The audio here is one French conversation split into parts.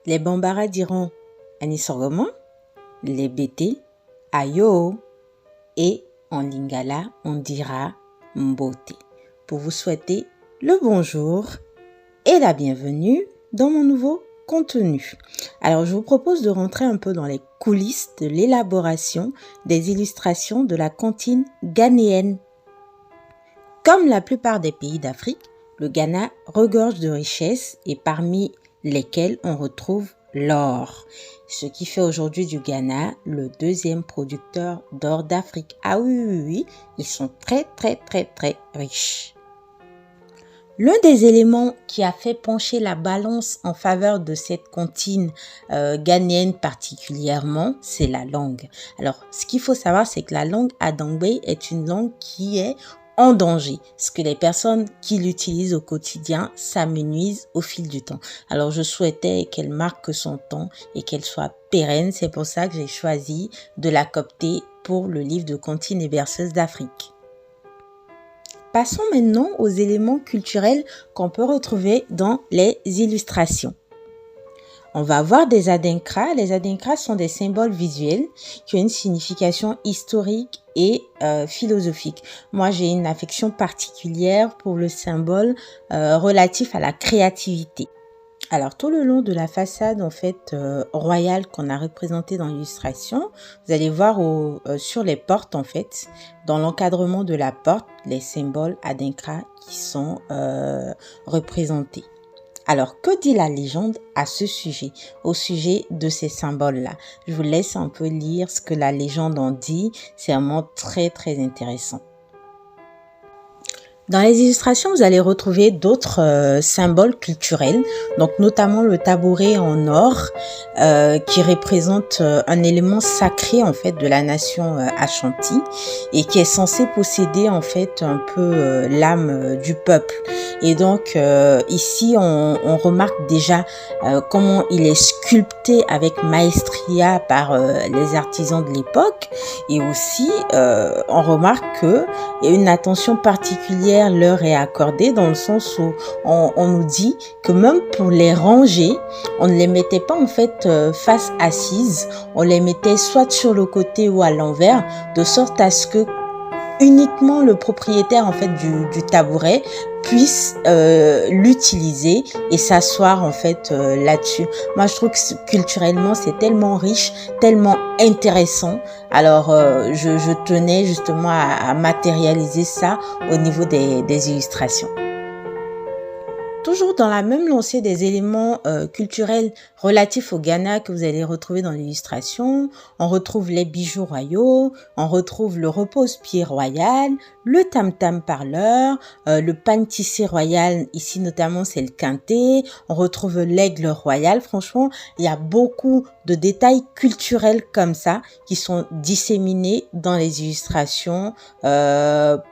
Les Bambara diront Anisorgomo, les Bété, Ayo, et en Lingala, on dira Mbote. Pour vous souhaiter le bonjour et la bienvenue dans mon nouveau contenu. Alors, je vous propose de rentrer un peu dans les coulisses de l'élaboration des illustrations de la cantine ghanéenne. Comme la plupart des pays d'Afrique, le Ghana regorge de richesses et parmi lesquelles on retrouve l'or, ce qui fait aujourd'hui du Ghana le deuxième producteur d'or d'Afrique. Ah oui, ils sont très riches. L'un des éléments qui a fait pencher la balance en faveur de cette cantine ghanéenne particulièrement, c'est la langue. Alors, ce qu'il faut savoir, c'est que la langue Adangbe est une langue qui est en danger, parce que les personnes qui l'utilisent au quotidien s'amenuisent au fil du temps. Alors, je souhaitais qu'elle marque son temps et qu'elle soit pérenne. C'est pour ça que j'ai choisi de la coopter pour le livre de Cantine et berceuse d'Afrique. Passons maintenant aux éléments culturels qu'on peut retrouver dans les illustrations. On va voir des adinkras. Les adinkras sont des symboles visuels qui ont une signification historique et philosophique. Moi, j'ai une affection particulière pour le symbole relatif à la créativité. Alors, tout le long de la façade, en fait, royale qu'on a représentée dans l'illustration, vous allez voir sur les portes, en fait, dans l'encadrement de la porte, les symboles adinkras qui sont représentés. Alors, que dit la légende à ce sujet, au sujet de ces symboles-là? Je vous laisse un peu lire ce que la légende en dit. C'est vraiment très intéressant. Dans les illustrations, vous allez retrouver d'autres symboles culturels, donc notamment le tabouret en or qui représente un élément sacré en fait de la nation Ashanti et qui est censé posséder en fait un peu l'âme du peuple. Et donc ici, on remarque déjà comment il est sculpté avec maestria par les artisans de l'époque et aussi on remarque que il y a une attention particulière leur est accordée dans le sens où on nous dit que même pour les ranger, on ne les mettait pas en fait face assise, on les mettait soit sur le côté ou à l'envers, de sorte à ce que uniquement le propriétaire en fait du tabouret puisse l'utiliser et s'asseoir en fait là-dessus. Moi je trouve que culturellement c'est tellement riche, tellement intéressant. Alors je tenais justement à matérialiser ça au niveau des illustrations. Toujours dans la même lancée des éléments culturels relatifs au Ghana que vous allez retrouver dans l'illustration, on retrouve les bijoux royaux, on retrouve le repose-pied royal, le tam-tam parleur, le pagne tissé royal, ici notamment c'est le quintet, on retrouve l'aigle royal. Franchement, il y a beaucoup de détails culturels comme ça qui sont disséminés dans les illustrations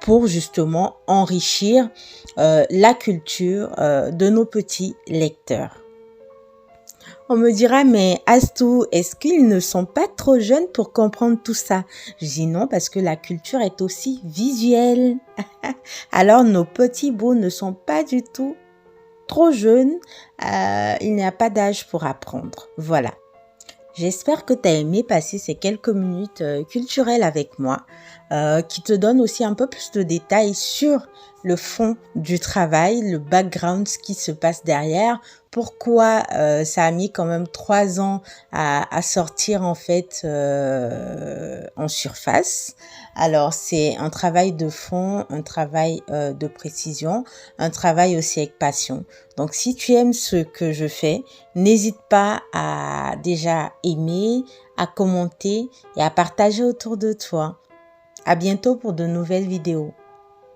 pour justement enrichir la culture de nos petits lecteurs. On me dira, mais Astou, est-ce qu'ils ne sont pas trop jeunes pour comprendre tout ça? Je dis non, parce que la culture est aussi visuelle. Alors, nos petits bouts ne sont pas du tout trop jeunes. Il n'y a pas d'âge pour apprendre. Voilà. J'espère que tu as aimé passer ces quelques minutes culturelles avec moi, qui te donnent aussi un peu plus de détails sur le fond du travail, le background, ce qui se passe derrière, pourquoi ça a mis quand même 3 ans à sortir en fait en surface. Alors c'est un travail de fond, un travail de précision, un travail aussi avec passion. Donc si tu aimes ce que je fais, n'hésite pas à déjà aimer, à commenter et à partager autour de toi. À bientôt pour de nouvelles vidéos.